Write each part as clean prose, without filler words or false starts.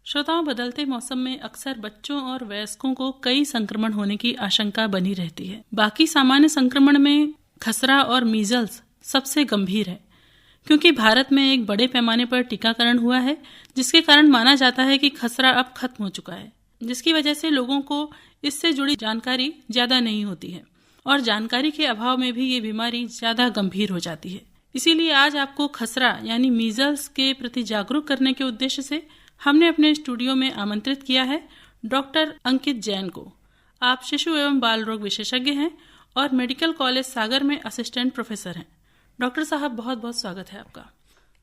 श्रोताओं, बदलते मौसम में अक्सर बच्चों और वयस्कों को कई संक्रमण होने की आशंका बनी रहती है। बाकी सामान्य संक्रमण में खसरा और मीजल्स सबसे गंभीर है, क्योंकि भारत में एक बड़े पैमाने पर टीकाकरण हुआ है, जिसके कारण माना जाता है कि खसरा अब खत्म हो चुका है, जिसकी वजह से लोगों को इससे जुड़ी जानकारी ज्यादा नहीं होती है और जानकारी के अभाव में भी ये बीमारी ज्यादा गंभीर हो जाती है। इसीलिए आज आपको खसरा यानी मीजल्स के प्रति जागरूक करने के उद्देश्य से हमने अपने स्टूडियो में आमंत्रित किया है डॉक्टर अंकित जैन को। आप शिशु एवं बाल रोग विशेषज्ञ हैं और मेडिकल कॉलेज सागर में असिस्टेंट प्रोफेसर हैं। डॉक्टर साहब, बहुत बहुत स्वागत है आपका।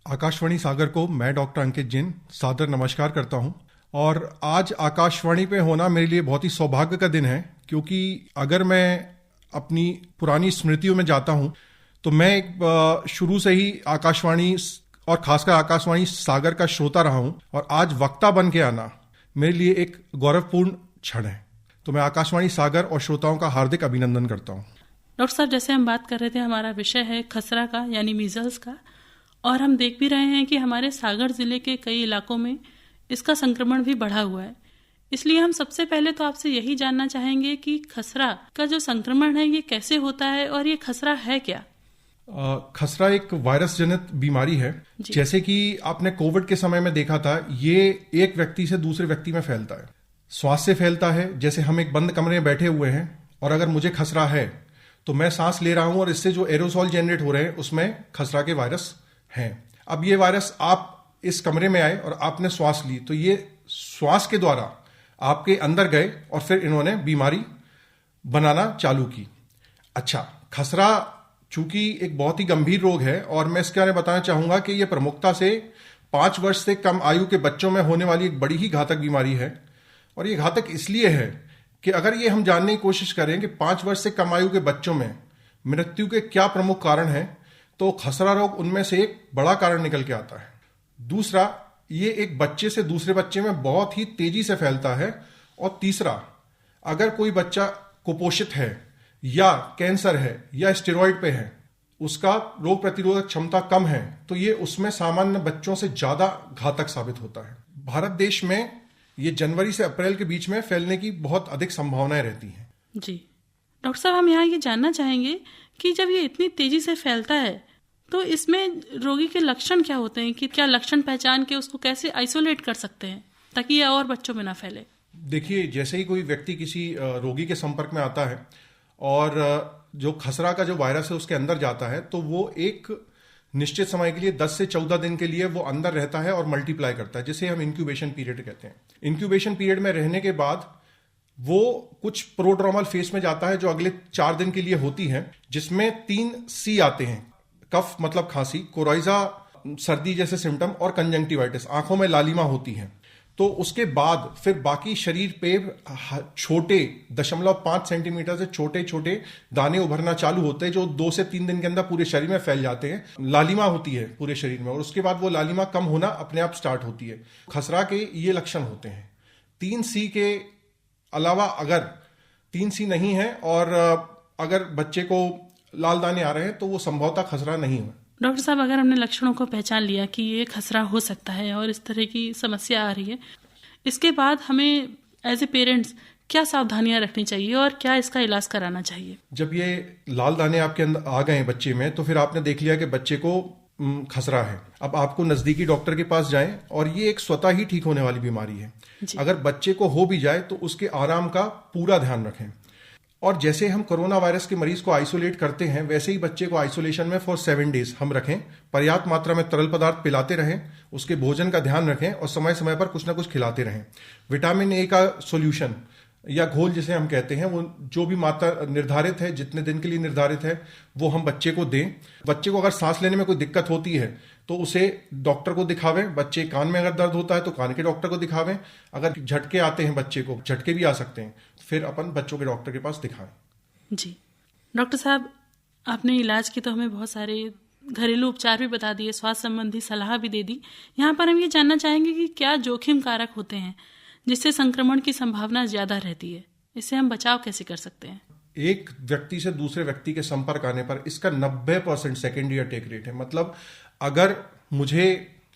आकाशवाणी सागर को मैं डॉक्टर अंकित जैन सादर नमस्कार करता हूं। और आज आकाशवाणी पे होना मेरे लिए बहुत ही सौभाग्य का दिन है, क्योंकि अगर मैं अपनी पुरानी स्मृतियों में जाता हूं तो मैं शुरू से ही आकाशवाणी और खासकर आकाशवाणी सागर का श्रोता रहा हूं, और आज वक्ता बन के आना मेरे लिए एक गौरवपूर्ण क्षण है। तो मैं आकाशवाणी सागर और श्रोताओं का हार्दिक अभिनंदन करता हूं। डॉक्टर साहब, जैसे हम बात कर रहे थे, हमारा विषय है खसरा का यानी मीजल्स का, और हम देख भी रहे हैं कि हमारे सागर जिले के कई इलाकों में इसका संक्रमण भी बढ़ा हुआ है। इसलिए हम सबसे पहले तो आपसे यही जानना चाहेंगे कि खसरा का जो संक्रमण है ये कैसे होता है और ये खसरा है क्या? खसरा एक वायरस जनित बीमारी है। जैसे कि आपने कोविड के समय में देखा था, ये एक व्यक्ति से दूसरे व्यक्ति में फैलता है, श्वास से फैलता है। जैसे हम एक बंद कमरे में बैठे हुए हैं और अगर मुझे खसरा है तो मैं सांस ले रहा हूं और इससे जो एरोसॉल जनरेट हो रहे हैं उसमें खसरा के वायरस हैं। अब ये वायरस, आप इस कमरे में आए और आपने श्वास ली तो ये श्वास के द्वारा आपके अंदर गए और फिर इन्होंने बीमारी बनाना चालू की। अच्छा, खसरा चूंकि एक बहुत ही गंभीर रोग है और मैं इसके बारे में बताना चाहूंगा कि यह प्रमुखता से 5 वर्ष से कम आयु के बच्चों में होने वाली एक बड़ी ही घातक बीमारी है। और ये घातक इसलिए है कि अगर ये हम जानने की कोशिश करें कि 5 वर्ष से कम आयु के बच्चों में मृत्यु के क्या प्रमुख कारण हैं, तो खसरा रोग उनमें से एक बड़ा कारण निकल के आता है। दूसरा, ये एक बच्चे से दूसरे बच्चे में बहुत ही तेजी से फैलता है। और तीसरा, अगर कोई बच्चा कुपोषित है या कैंसर है या स्टेरॉइड पे है, उसका रोग प्रतिरोधक क्षमता कम है, तो ये उसमें सामान्य बच्चों से ज्यादा घातक साबित होता है। भारत देश में ये जनवरी से अप्रैल के बीच में फैलने की बहुत अधिक संभावनाएं रहती हैं। जी डॉक्टर साहब, हम यहाँ ये जानना चाहेंगे कि जब ये इतनी तेजी से फैलता है तो इसमें रोगी के लक्षण क्या होते हैं, कि क्या लक्षण पहचान के उसको कैसे आइसोलेट कर सकते हैं ताकि ये और बच्चों में ना फैले? देखिए, जैसे ही कोई व्यक्ति किसी रोगी के संपर्क में आता है और जो खसरा का जो वायरस है उसके अंदर जाता है, तो वो एक निश्चित समय के लिए 10 से 14 दिन के लिए वो अंदर रहता है और मल्टीप्लाई करता है, जिसे हम इंक्यूबेशन पीरियड कहते हैं। इंक्यूबेशन पीरियड में रहने के बाद वो कुछ प्रोड्रोमल फेज में जाता है जो अगले 4 दिन के लिए होती है, जिसमें 3 सी आते हैं। कफ मतलब खांसी, कोराइजा सर्दी जैसे सिम्टम, और कंजंक्टिवाइटिस आंखों में लालिमा होती है। तो उसके बाद फिर बाकी शरीर पे छोटे 0.5 सेंटीमीटर से छोटे छोटे दाने उभरना चालू होते हैं, जो 2 से 3 दिन के अंदर पूरे शरीर में फैल जाते हैं। लालिमा होती है पूरे शरीर में और उसके बाद वो लालिमा कम होना अपने आप स्टार्ट होती है। खसरा के ये लक्षण होते हैं। 3 सी के अलावा अगर 3 सी नहीं है और अगर बच्चे को लाल दाने आ रहे हैं तो वो संभवतः खसरा नहीं है। डॉक्टर साहब, अगर हमने लक्षणों को पहचान लिया कि ये खसरा हो सकता है और इस तरह की समस्या आ रही है, इसके बाद हमें एज ए पेरेंट्स क्या सावधानियां रखनी चाहिए और क्या इसका इलाज कराना चाहिए? जब ये लाल दाने आपके अंदर आ गए बच्चे में, तो फिर आपने देख लिया कि बच्चे को खसरा है। अब आपको नजदीकी डॉक्टर के पास जाएं, और ये एक स्वतः ही ठीक होने वाली बीमारी है। अगर बच्चे को हो भी जाए तो उसके आराम का पूरा ध्यान रखें। और जैसे हम कोरोना वायरस के मरीज को आइसोलेट करते हैं, वैसे ही बच्चे को आइसोलेशन में फॉर 7 डेज हम रखें। पर्याप्त मात्रा में तरल पदार्थ पिलाते रहें, उसके भोजन का ध्यान रखें और समय समय पर कुछ ना कुछ खिलाते रहें। विटामिन ए का सॉल्यूशन या घोल जिसे हम कहते हैं, वो जो भी मात्रा निर्धारित है, जितने दिन के लिए निर्धारित है, वो हम बच्चे को दें। बच्चे को अगर सांस लेने में कोई दिक्कत होती है तो उसे डॉक्टर को दिखावें। बच्चे कान में अगर दर्द होता है तो कान के डॉक्टर को दिखावें। अगर झटके आते हैं, बच्चे को झटके भी आ सकते हैं, फिर अपन बच्चों के डॉक्टर के पास दिखाएं। जी डॉक्टर साहब, आपने इलाज की तो हमें बहुत सारे घरेलू उपचार भी बता दिए, स्वास्थ्य संबंधी सलाह भी दे दी। यहाँ पर हम ये जानना चाहेंगे कि क्या जोखिम कारक होते हैं जिससे संक्रमण की संभावना ज्यादा रहती है, इससे हम बचाव कैसे कर सकते हैं? एक व्यक्ति से दूसरे व्यक्ति के संपर्क आने पर इसका 90% सेकेंडरी अटैक रेट है। मतलब अगर मुझे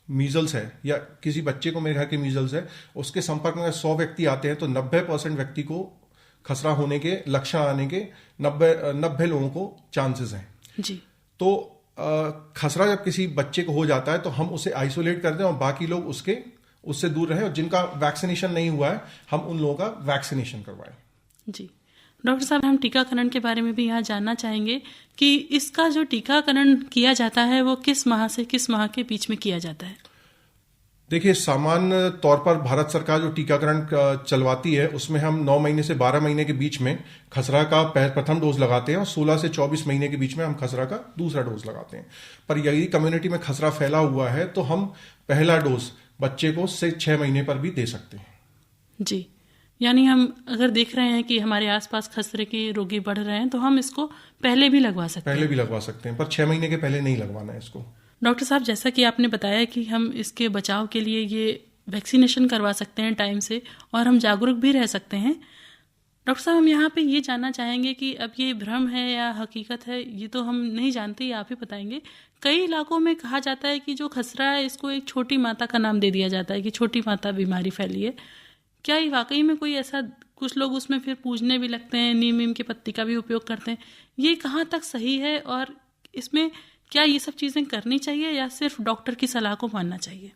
मीजल्स है या किसी बच्चे को मेरे घर के मीजल्स है, उसके संपर्क में 100 व्यक्ति आते हैं तो 90% व्यक्ति को खसरा होने के लक्षण आने के 90 लोगों को चांसेस हैं जी। तो खसरा जब किसी बच्चे को हो जाता है तो हम उसे आइसोलेट कर दें और बाकी लोग उससे दूर रहें, और जिनका वैक्सीनेशन नहीं हुआ है हम उन लोगों का वैक्सीनेशन करवाएं। जी डॉक्टर साहब, हम टीकाकरण के बारे में भी यहाँ जानना चाहेंगे कि इसका जो टीकाकरण किया जाता है वो किस माह से किस माह के बीच में किया जाता है? देखिए, सामान्य तौर पर भारत सरकार जो टीकाकरण चलवाती है उसमें हम 9 महीने से 12 महीने के बीच में खसरा का प्रथम डोज लगाते हैं और 16 से 24 महीने के बीच में हम खसरा का दूसरा डोज लगाते हैं। पर यदि कम्युनिटी में खसरा फैला हुआ है तो हम पहला डोज बच्चे को से 6 महीने पर भी दे सकते हैं। जी, यानी हम अगर देख रहे हैं कि हमारे आसपास खसरे के रोगी बढ़ रहे हैं तो हम इसको पहले भी लगवा सकते हैं। पहले भी लगवा सकते हैं, पर 6 महीने के पहले नहीं लगवाना है इसको। डॉक्टर साहब, जैसा कि आपने बताया कि हम इसके बचाव के लिए ये वैक्सीनेशन करवा सकते हैं टाइम से, और हम जागरूक भी रह सकते हैं। डॉक्टर साहब, हम यहाँ पे ये जानना चाहेंगे कि अब ये भ्रम है या हकीकत है, ये तो हम नहीं जानते, ये आप ही बताएंगे। कई इलाकों में कहा जाता है कि जो खसरा है इसको एक छोटी माता का नाम दे दिया जाता है कि छोटी माता बीमारी फैली है। क्या ये वाकई में कोई ऐसा, कुछ लोग उसमें फिर पूजने भी लगते हैं, नीम की पत्ती का भी उपयोग करते हैं, ये कहाँ तक सही है और इसमें क्या ये सब चीज़ें करनी चाहिए या सिर्फ डॉक्टर की सलाह को मानना चाहिए?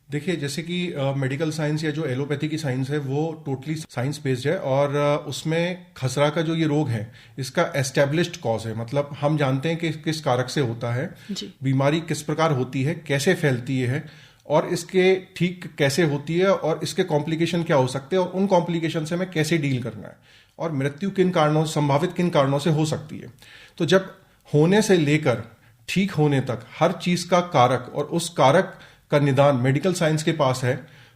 देखिए, जैसे कि मेडिकल साइंस या जो एलोपैथी की साइंस है वो टोटली साइंस बेस्ड है, और उसमें खसरा का जो ये रोग है इसका एस्टेब्लिश्ड कॉज है, मतलब हम जानते हैं कि किस कारक से होता है, बीमारी किस प्रकार होती है, कैसे फैलती है और इसके ठीक कैसे होती है और इसके कॉम्प्लिकेशन क्या हो सकते हैं और उन कॉम्प्लिकेशन से हमें कैसे डील करना है और मृत्यु किन कारणों, संभावित किन कारणों से हो सकती है। तो जब होने से लेकर ठीक होने तक हर चीज का कारक और उस कारक का निदान मेडिकल साइंस के पास है,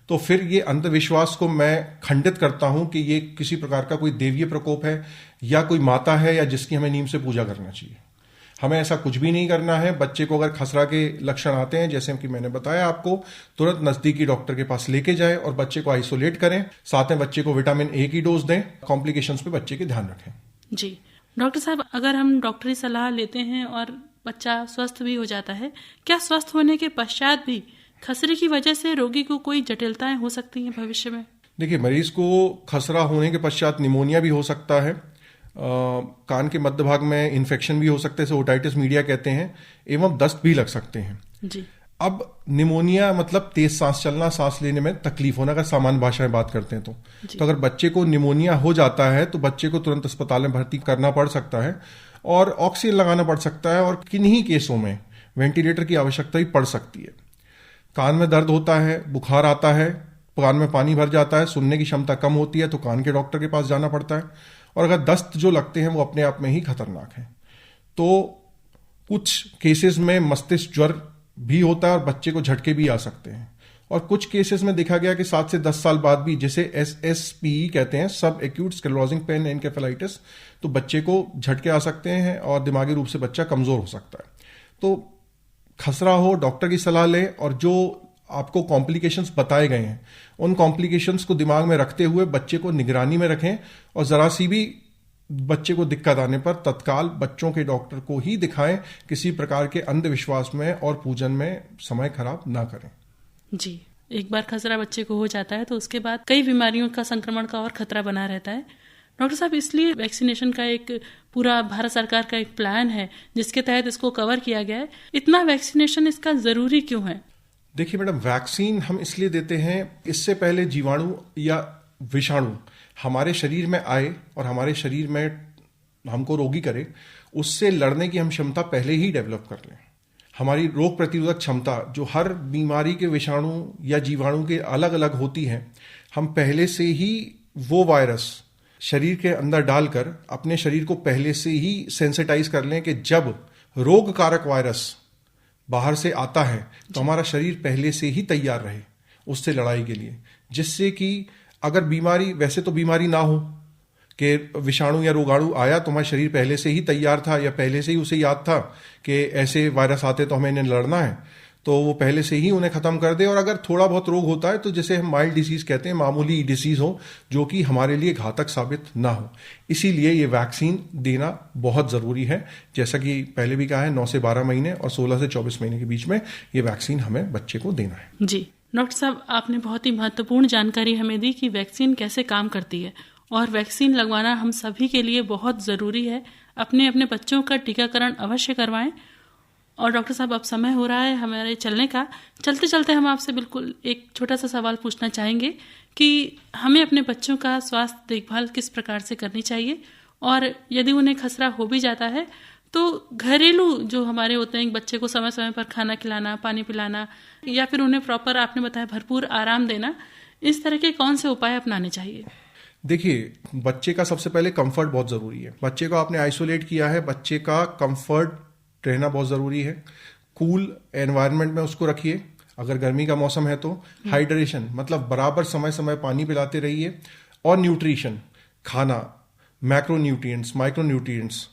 तो फिर ये अंधविश्वास को मैं खंडित करता हूं कि ये किसी प्रकार का कोई देवीय प्रकोप है या कोई माता है या जिसकी हमें नीम से पूजा करना चाहिए। हमें ऐसा कुछ भी नहीं करना है। बच्चे को अगर खसरा के लक्षण आते हैं, जैसे कि मैंने बताया आपको, तुरंत नजदीकी डॉक्टर के पास लेके जाएं और बच्चे को आइसोलेट करें, साथ में बच्चे को विटामिन ए की डोज दें, कॉम्प्लिकेशंस पे बच्चे के ध्यान रखें। जी डॉक्टर साहब, अगर हम डॉक्टरी सलाह लेते हैं और बच्चा स्वस्थ भी हो जाता है, क्या स्वस्थ होने के पश्चात भी खसरे की वजह से रोगी को कोई जटिलताएं हो सकती हैं भविष्य में? देखिए, मरीज को खसरा होने के पश्चात निमोनिया भी हो सकता है, कान के मध्य भाग में इन्फेक्शन भी हो सकता है, इसे ओटाइटिस मीडिया कहते हैं, एवं दस्त भी लग सकते हैं। जी। अब निमोनिया मतलब तेज सांस चलना, सांस लेने में तकलीफ होना, अगर सामान्य भाषा में बात करते हैं तो अगर बच्चे को निमोनिया हो जाता है तो बच्चे को तुरंत अस्पताल में भर्ती करना पड़ सकता है और ऑक्सीजन लगाना पड़ सकता है, और किन्हीं केसों में वेंटिलेटर की आवश्यकता भी पड़ सकती है। कान में दर्द होता है, बुखार आता है, कान में पानी भर जाता है, सुनने की क्षमता कम होती है तो कान के डॉक्टर के पास जाना पड़ता है, और अगर दस्त जो लगते हैं वो अपने आप में ही खतरनाक है। तो कुछ केसेस में मस्तिष्क ज्वर भी होता है और बच्चे को झटके भी आ सकते हैं, और कुछ केसेस में देखा गया कि 7 से 10 साल बाद भी, जिसे SSPE कहते हैं, सब एक्यूट स्क्लेरोसिंग पेन एनकेफेलाइटिस, तो बच्चे को झटके आ सकते हैं और दिमागी रूप से बच्चा कमजोर हो सकता है। तो खसरा हो, डॉक्टर की सलाह लें, और जो आपको कॉम्प्लिकेशंस बताए गए हैं उन कॉम्प्लिकेशंस को दिमाग में रखते हुए बच्चे को निगरानी में रखें, और जरा सी भी बच्चे को दिक्कत आने पर तत्काल बच्चों के डॉक्टर को ही दिखाएं, किसी प्रकार के अंधविश्वास में और पूजन में समय खराब ना करें। जी, एक बार खसरा बच्चे को हो जाता है तो उसके बाद कई बीमारियों का संक्रमण का और खतरा बना रहता है। डॉक्टर साहब, इसलिए वैक्सीनेशन का एक पूरा भारत सरकार का एक प्लान है जिसके तहत इसको कवर किया गया है। इतना वैक्सीनेशन इसका जरूरी क्यों है? देखिए मैडम, वैक्सीन हम इसलिए देते हैं, इससे पहले जीवाणु या विषाणु हमारे शरीर में आए और हमारे शरीर में हमको रोगी करे, उससे लड़ने की हम क्षमता पहले ही डेवलप कर लें। हमारी रोग प्रतिरोधक क्षमता, जो हर बीमारी के विषाणु या जीवाणु के अलग अलग होती है, हम पहले से ही वो वायरस शरीर के अंदर डालकर अपने शरीर को पहले से ही सेंसिटाइज कर लें कि जब रोग कारक वायरस बाहर से आता है तो हमारा शरीर पहले से ही तैयार रहे उससे लड़ाई के लिए, जिससे कि अगर बीमारी, वैसे तो बीमारी ना हो कि विषाणु या रोगाणु आया तो हमारा शरीर पहले से ही तैयार था या पहले से ही उसे याद था कि ऐसे वायरस आते तो हमें इन्हें लड़ना है, तो वो पहले से ही उन्हें खत्म कर दे। और अगर थोड़ा बहुत रोग होता है तो जैसे हम माइल्ड डिसीज कहते हैं, मामूली डिसीज हो जो कि हमारे लिए घातक साबित ना हो, इसीलिए ये वैक्सीन देना बहुत जरूरी है। जैसा कि पहले भी कहा है, 9 से 12 महीने और 16 से 24 महीने के बीच में ये वैक्सीन हमें बच्चे को देना है। जी डॉक्टर साहब, आपने बहुत ही महत्वपूर्ण जानकारी हमें दी कि वैक्सीन कैसे काम करती है, और वैक्सीन लगवाना हम सभी के लिए बहुत ज़रूरी है। अपने अपने बच्चों का टीकाकरण अवश्य करवाएं। और डॉक्टर साहब, अब समय हो रहा है हमारे चलने का। चलते चलते हम आपसे बिल्कुल एक छोटा सा सवाल पूछना चाहेंगे कि हमें अपने बच्चों का स्वास्थ्य देखभाल किस प्रकार से करनी चाहिए, और यदि उन्हें खसरा हो भी जाता है तो घरेलू जो हमारे होते हैं, बच्चे को समय समय पर खाना खिलाना, पानी पिलाना, या फिर उन्हें प्रॉपर, आपने बताया, भरपूर आराम देना, इस तरह के कौन से उपाय अपनाने चाहिए? देखिए, बच्चे का सबसे पहले कंफर्ट बहुत जरूरी है। बच्चे को आपने आइसोलेट किया है, बच्चे का कंफर्ट रहना बहुत जरूरी है। कूल एनवायरनमेंट में उसको रखिए। अगर गर्मी का मौसम है तो हाइड्रेशन, मतलब बराबर समय समय पानी पिलाते रहिए। और न्यूट्रिशन, खाना, मैक्रोन्यूट्रिएंट्स, माइक्रोन्यूट्रिएंट्स,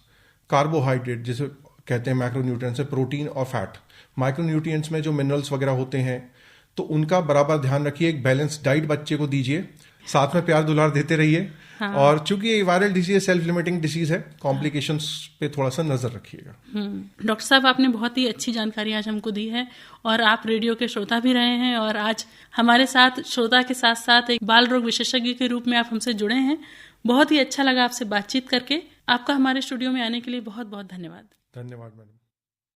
कार्बोहाइड्रेट जिसे कहते हैं मैक्रोन्यूट्रिएंट्स है, प्रोटीन और फैट। माइक्रोन्यूट्रिएंट्स में जो मिनरल्स वगैरह होते हैं तो उनका बराबर ध्यान रखिए। एक बैलेंस डाइट बच्चे को दीजिए, साथ में प्यार दुलार देते रहिए। हाँ। और चूंकि ये viral disease, self limiting disease है, कॉम्प्लिकेशंस पे थोड़ा सा नजर रखिएगा। डॉक्टर साहब, आपने बहुत ही अच्छी जानकारी आज हमको दी है, और आप रेडियो के श्रोता भी रहे हैं, और आज हमारे साथ श्रोता के साथ साथ एक बाल रोग विशेषज्ञ के रूप में आप हमसे जुड़े हैं। बहुत ही अच्छा लगा आपसे बातचीत करके। आपका हमारे स्टूडियो में आने के लिए बहुत बहुत धन्यवाद। धन्यवाद मैडम।